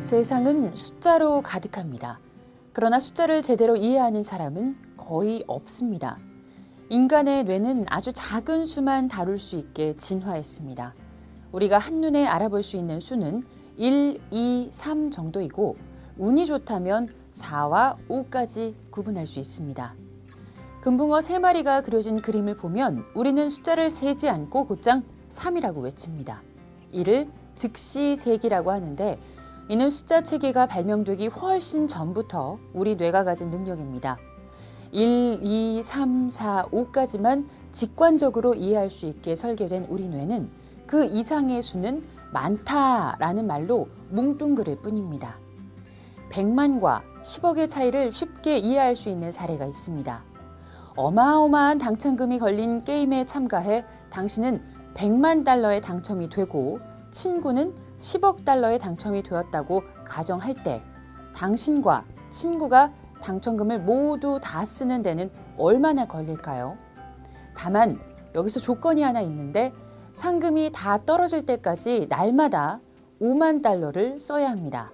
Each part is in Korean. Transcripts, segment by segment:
세상은 숫자로 가득합니다. 그러나 숫자를 제대로 이해하는 사람은 거의 없습니다. 인간의 뇌는 아주 작은 수만 다룰 수 있게 진화했습니다. 우리가 한눈에 알아볼 수 있는 수는 1, 2, 3 정도이고 운이 좋다면 4와 5까지 구분할 수 있습니다. 금붕어 3마리가 그려진 그림을 보면 우리는 숫자를 세지 않고 곧장 3이라고 외칩니다. 이를 즉시세기라고 하는데 이는 숫자 체계가 발명되기 훨씬 전부터 우리 뇌가 가진 능력입니다. 1, 2, 3, 4, 5까지만 직관적으로 이해할 수 있게 설계된 우리 뇌는 그 이상의 수는 많다라는 말로 뭉뚱그릴 뿐입니다. 100만과 10억의 차이를 쉽게 이해할 수 있는 사례가 있습니다. 어마어마한 당첨금이 걸린 게임에 참가해 당신은 100만 달러에 당첨이 되고 친구는 10억 달러에 당첨이 되었다고 가정할 때 당신과 친구가 당첨금을 모두 다 쓰는 데는 얼마나 걸릴까요? 다만 여기서 조건이 하나 있는데 상금이 다 떨어질 때까지 날마다 5만 달러를 써야 합니다.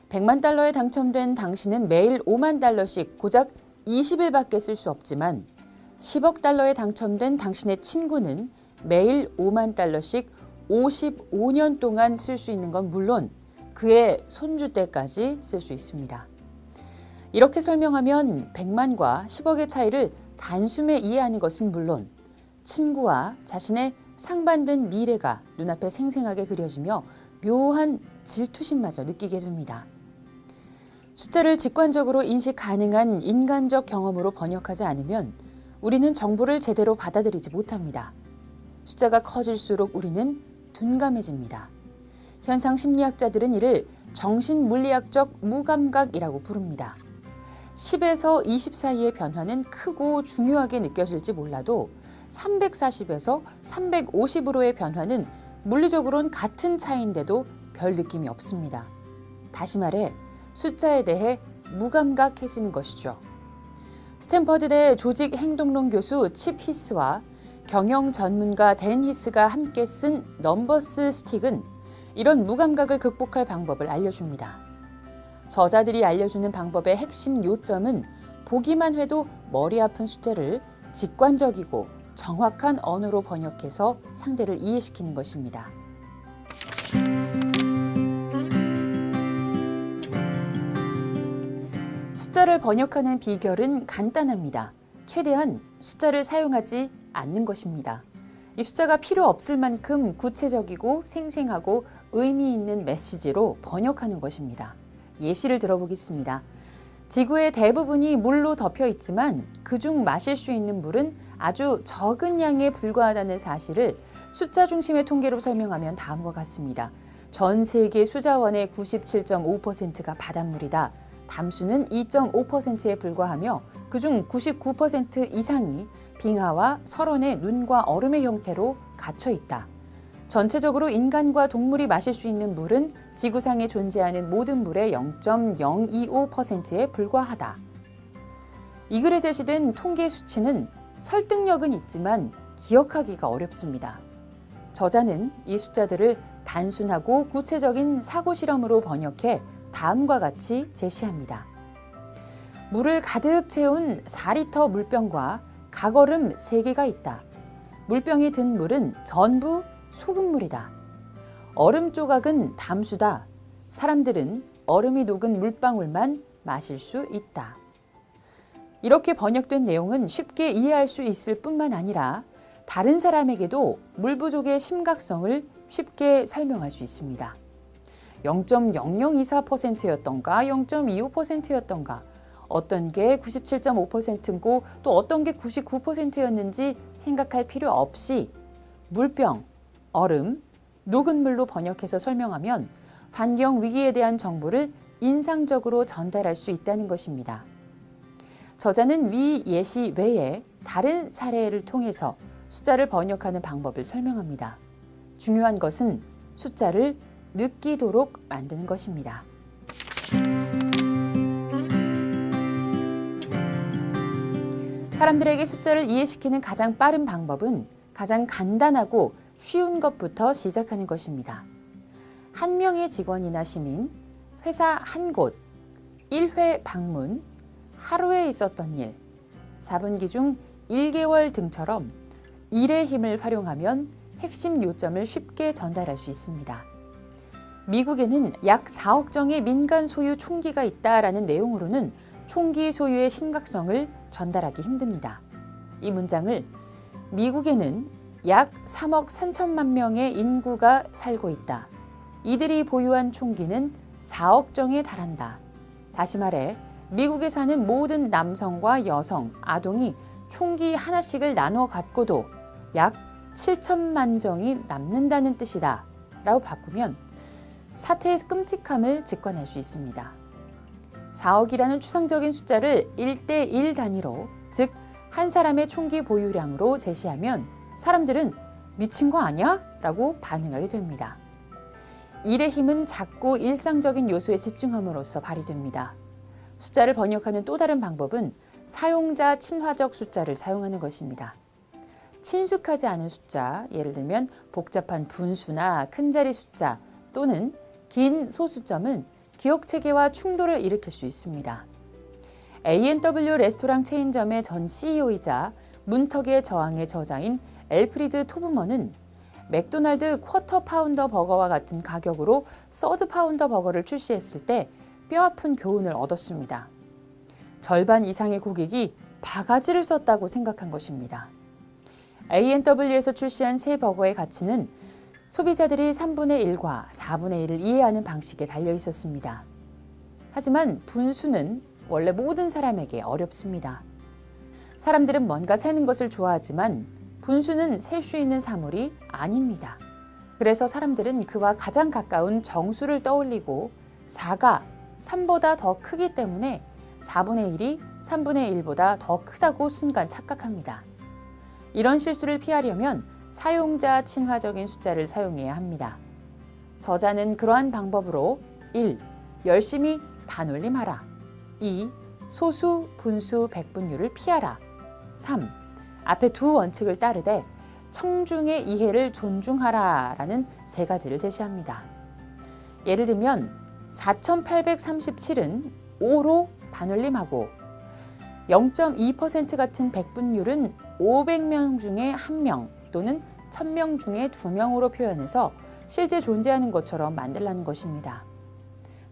100만 달러에 당첨된 당신은 매일 5만 달러씩 고작 20일밖에 쓸 수 없지만 10억 달러에 당첨된 당신의 친구는 매일 5만 달러씩 55년 동안 쓸 수 있는 건 물론 그의 손주 때까지 쓸 수 있습니다. 이렇게 설명하면 100만과 10억의 차이를 단숨에 이해하는 것은 물론 친구와 자신의 상반된 미래가 눈앞에 생생하게 그려지며 묘한 질투심마저 느끼게 됩니다. 숫자를 직관적으로 인식 가능한 인간적 경험으로 번역하지 않으면 우리는 정보를 제대로 받아들이지 못합니다. 숫자가 커질수록 우리는 둔감해집니다. 현상 심리학자들은 이를 정신물리학적 무감각이라고 부릅니다. 10에서 20 사이의 변화는 크고 중요하게 느껴질지 몰라도 340에서 350으로의 변화는 물리적으로는 같은 차이인데도 별 느낌이 없습니다. 다시 말해 숫자에 대해 무감각해지는 것이죠. 스탠퍼드대 조직행동론 교수 칩 히스와 경영 전문가 댄 히스가 함께 쓴 넘버스 스틱은 이런 무감각을 극복할 방법을 알려줍니다. 저자들이 알려주는 방법의 핵심 요점은 보기만 해도 머리 아픈 숫자를 직관적이고 정확한 언어로 번역해서 상대를 이해시키는 것입니다. 숫자를 번역하는 비결은 간단합니다. 최대한 숫자를 사용하지 않는 것입니다. 이 숫자가 필요 없을 만큼 구체적이고 생생하고 의미 있는 메시지로 번역하는 것입니다. 예시를 들어보겠습니다. 지구의 대부분이 물로 덮여 있지만 그중 마실 수 있는 물은 아주 적은 양에 불과하다는 사실을 숫자 중심의 통계로 설명하면 다음과 같습니다. 전 세계 수자원의 97.5%가 바닷물이다. 담수는 2.5%에 불과하며 그중 99% 이상이 빙하와 설원의 눈과 얼음의 형태로 갇혀 있다. 전체적으로 인간과 동물이 마실 수 있는 물은 지구상에 존재하는 모든 물의 0.025%에 불과하다. 이 글에 제시된 통계 수치는 설득력은 있지만 기억하기가 어렵습니다. 저자는 이 숫자들을 단순하고 구체적인 사고 실험으로 번역해 다음과 같이 제시합니다. 물을 가득 채운 4리터 물병과 가거름 3개가 있다. 물병이 든 물은 전부 소금물이다. 얼음 조각은 담수다. 사람들은 얼음이 녹은 물방울만 마실 수 있다. 이렇게 번역된 내용은 쉽게 이해할 수 있을 뿐만 아니라 다른 사람에게도 물 부족의 심각성을 쉽게 설명할 수 있습니다. 0.0024%였던가 0.25%였던가 어떤 게 97.5%고 또 어떤 게 99%였는지 생각할 필요 없이 물병, 얼음, 녹은 물로 번역해서 설명하면 환경 위기에 대한 정보를 인상적으로 전달할 수 있다는 것입니다. 저자는 위 예시 외에 다른 사례를 통해서 숫자를 번역하는 방법을 설명합니다. 중요한 것은 숫자를 느끼도록 만드는 것입니다. 사람들에게 숫자를 이해시키는 가장 빠른 방법은 가장 간단하고 쉬운 것부터 시작하는 것입니다. 한 명의 직원이나 시민, 회사 한 곳, 1회 방문, 하루에 있었던 일, 4분기 중 1개월 등처럼 일의 힘을 활용하면 핵심 요점을 쉽게 전달할 수 있습니다. 미국에는 약 4억 정의 민간 소유 총기가 있다라는 내용으로는 총기 소유의 심각성을 전달하기 힘듭니다. 이 문장을 미국에는 약 3억 3천만 명의 인구가 살고 있다. 이들이 보유한 총기는 4억 정에 달한다. 다시 말해 미국에 사는 모든 남성과 여성, 아동이 총기 하나씩을 나눠 갖고도 약 7천만 정이 남는다는 뜻이다 라고 바꾸면 사태의 끔찍함을 직관할 수 있습니다. 4억이라는 추상적인 숫자를 1대1 단위로, 즉 한 사람의 총기 보유량으로 제시하면 사람들은 미친 거 아니야? 라고 반응하게 됩니다. 일의 힘은 작고 일상적인 요소에 집중함으로써 발휘됩니다. 숫자를 번역하는 또 다른 방법은 사용자 친화적 숫자를 사용하는 것입니다. 친숙하지 않은 숫자, 예를 들면 복잡한 분수나 큰자리 숫자 또는 긴 소수점은 기억체계와 충돌을 일으킬 수 있습니다. A&W 레스토랑 체인점의 전 CEO이자 문턱의 저항의 저자인 엘프리드 토브먼은 맥도날드 쿼터 파운더 버거와 같은 가격으로 서드 파운더 버거를 출시했을 때 뼈아픈 교훈을 얻었습니다. 절반 이상의 고객이 바가지를 썼다고 생각한 것입니다. A&W에서 출시한 새 버거의 가치는 소비자들이 3분의 1과 4분의 1을 이해하는 방식에 달려 있었습니다. 하지만 분수는 원래 모든 사람에게 어렵습니다. 사람들은 뭔가 세는 것을 좋아하지만 분수는 셀 수 있는 사물이 아닙니다. 그래서 사람들은 그와 가장 가까운 정수를 떠올리고 4가 3보다 더 크기 때문에 4분의 1이 3분의 1보다 더 크다고 순간 착각합니다. 이런 실수를 피하려면 사용자 친화적인 숫자를 사용해야 합니다. 저자는 그러한 방법으로 1. 열심히 반올림하라. 2. 소수, 분수, 백분율을 피하라. 3. 앞에 두 원칙을 따르되 청중의 이해를 존중하라 라는 세 가지를 제시합니다. 예를 들면 4,837은 5로 반올림하고 0.2% 같은 백분율은 500명 중에 1명 또는 1000명 중에 2명으로 표현해서 실제 존재하는 것처럼 만들라는 것입니다.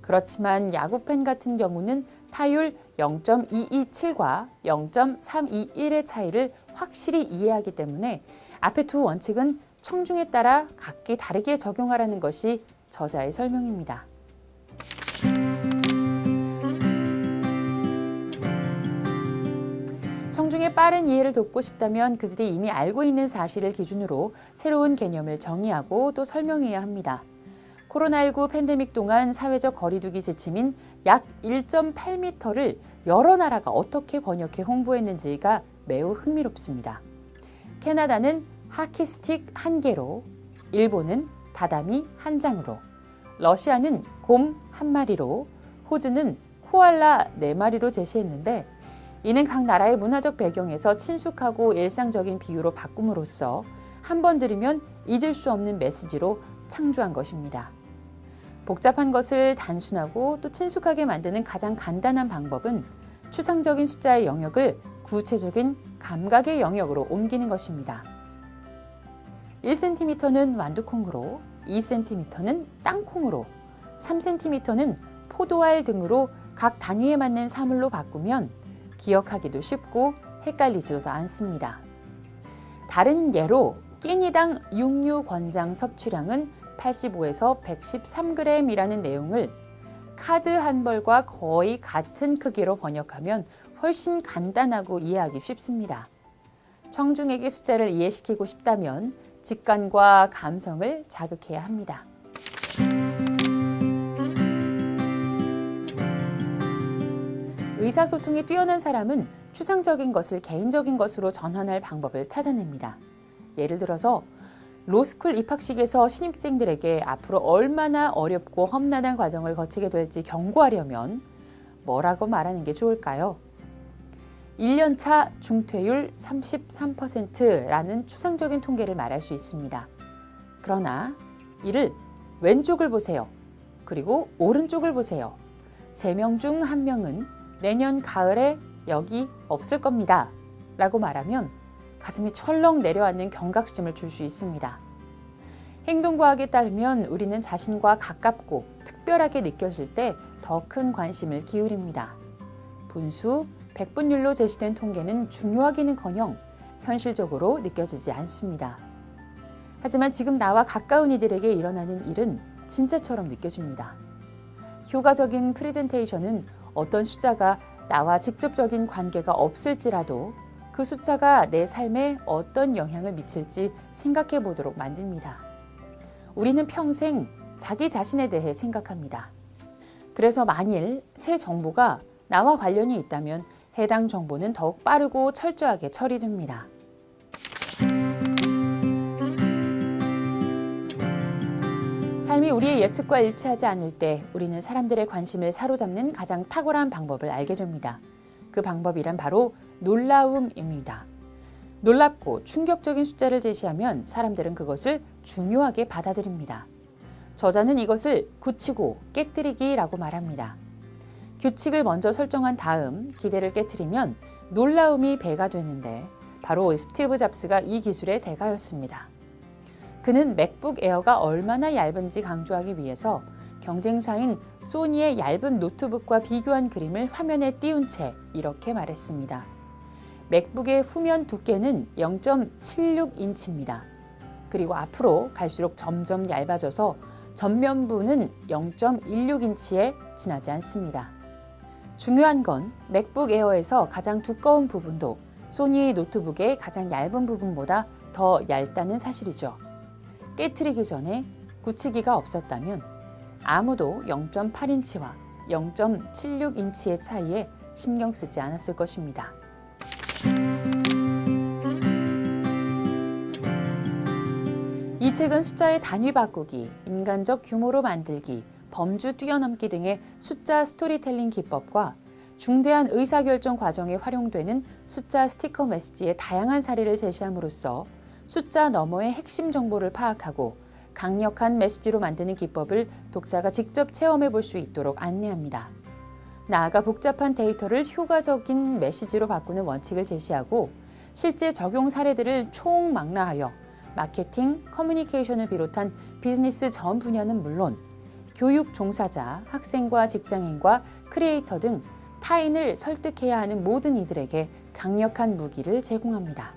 그렇지만 야구팬 같은 경우는 타율 0.227과 0.321의 차이를 확실히 이해하기 때문에 앞에 두 원칙은 청중에 따라 각기 다르게 적용하라는 것이 저자의 설명입니다. 청중의 빠른 이해를 돕고 싶다면 그들이 이미 알고 있는 사실을 기준으로 새로운 개념을 정의하고 또 설명해야 합니다. 코로나19 팬데믹 동안 사회적 거리두기 지침인 약 1.8m를 여러 나라가 어떻게 번역해 홍보했는지가 매우 흥미롭습니다. 캐나다는 하키스틱 1개로, 일본은 다다미 1장으로, 러시아는 곰 1마리로, 호주는 코알라 4마리로 제시했는데 이는 각 나라의 문화적 배경에서 친숙하고 일상적인 비유로 바꿈으로써 한 번 들으면 잊을 수 없는 메시지로 창조한 것입니다. 복잡한 것을 단순하고 또 친숙하게 만드는 가장 간단한 방법은 추상적인 숫자의 영역을 구체적인 감각의 영역으로 옮기는 것입니다. 1cm는 완두콩으로, 2cm는 땅콩으로, 3cm는 포도알 등으로 각 단위에 맞는 사물로 바꾸면 기억하기도 쉽고 헷갈리지도 않습니다. 다른 예로 끼니당 육류 권장 섭취량은 85에서 113g이라는 내용을 카드 한 벌과 거의 같은 크기로 번역하면 훨씬 간단하고 이해하기 쉽습니다. 청중에게 숫자를 이해시키고 싶다면 직관과 감성을 자극해야 합니다. 의사소통이 뛰어난 사람은 추상적인 것을 개인적인 것으로 전환할 방법을 찾아냅니다. 예를 들어서 로스쿨 입학식에서 신입생들에게 앞으로 얼마나 어렵고 험난한 과정을 거치게 될지 경고하려면 뭐라고 말하는 게 좋을까요? 1년차 중퇴율 33%라는 추상적인 통계를 말할 수 있습니다. 그러나 이를 왼쪽을 보세요. 그리고 오른쪽을 보세요. 3명 중 1명은 내년 가을에 여기 없을 겁니다. 라고 말하면 가슴이 철렁 내려앉는 경각심을 줄 수 있습니다. 행동과학에 따르면 우리는 자신과 가깝고 특별하게 느껴질 때 더 큰 관심을 기울입니다. 분수, 백분율로 제시된 통계는 중요하기는커녕 현실적으로 느껴지지 않습니다. 하지만 지금 나와 가까운 이들에게 일어나는 일은 진짜처럼 느껴집니다. 효과적인 프레젠테이션은 어떤 숫자가 나와 직접적인 관계가 없을지라도 그 숫자가 내 삶에 어떤 영향을 미칠지 생각해 보도록 만듭니다. 우리는 평생 자기 자신에 대해 생각합니다. 그래서 만일 새 정보가 나와 관련이 있다면 해당 정보는 더욱 빠르고 철저하게 처리됩니다. 삶이 우리의 예측과 일치하지 않을 때 우리는 사람들의 관심을 사로잡는 가장 탁월한 방법을 알게 됩니다. 그 방법이란 바로 놀라움입니다. 놀랍고 충격적인 숫자를 제시하면 사람들은 그것을 중요하게 받아들입니다. 저자는 이것을 굳히고 깨뜨리기라고 말합니다. 규칙을 먼저 설정한 다음 기대를 깨트리면 놀라움이 배가 되는데 바로 스티브 잡스가 이 기술의 대가였습니다. 그는 맥북 에어가 얼마나 얇은지 강조하기 위해서 경쟁사인 소니의 얇은 노트북과 비교한 그림을 화면에 띄운 채 이렇게 말했습니다. 맥북의 후면 두께는 0.76인치입니다. 그리고 앞으로 갈수록 점점 얇아져서 전면부는 0.16인치에 지나지 않습니다. 중요한 건 맥북 에어에서 가장 두꺼운 부분도 소니 노트북의 가장 얇은 부분보다 더 얇다는 사실이죠. 깨트리기 전에 굳히기가 없었다면 아무도 0.8인치와 0.76인치의 차이에 신경 쓰지 않았을 것입니다. 이 책은 숫자의 단위 바꾸기, 인간적 규모로 만들기, 범주 뛰어넘기 등의 숫자 스토리텔링 기법과 중대한 의사결정 과정에 활용되는 숫자 스티커 메시지의 다양한 사례를 제시함으로써 숫자 너머의 핵심 정보를 파악하고 강력한 메시지로 만드는 기법을 독자가 직접 체험해 볼 수 있도록 안내합니다. 나아가 복잡한 데이터를 효과적인 메시지로 바꾸는 원칙을 제시하고 실제 적용 사례들을 총망라하여 마케팅, 커뮤니케이션을 비롯한 비즈니스 전 분야는 물론 교육 종사자, 학생과 직장인과 크리에이터 등 타인을 설득해야 하는 모든 이들에게 강력한 무기를 제공합니다.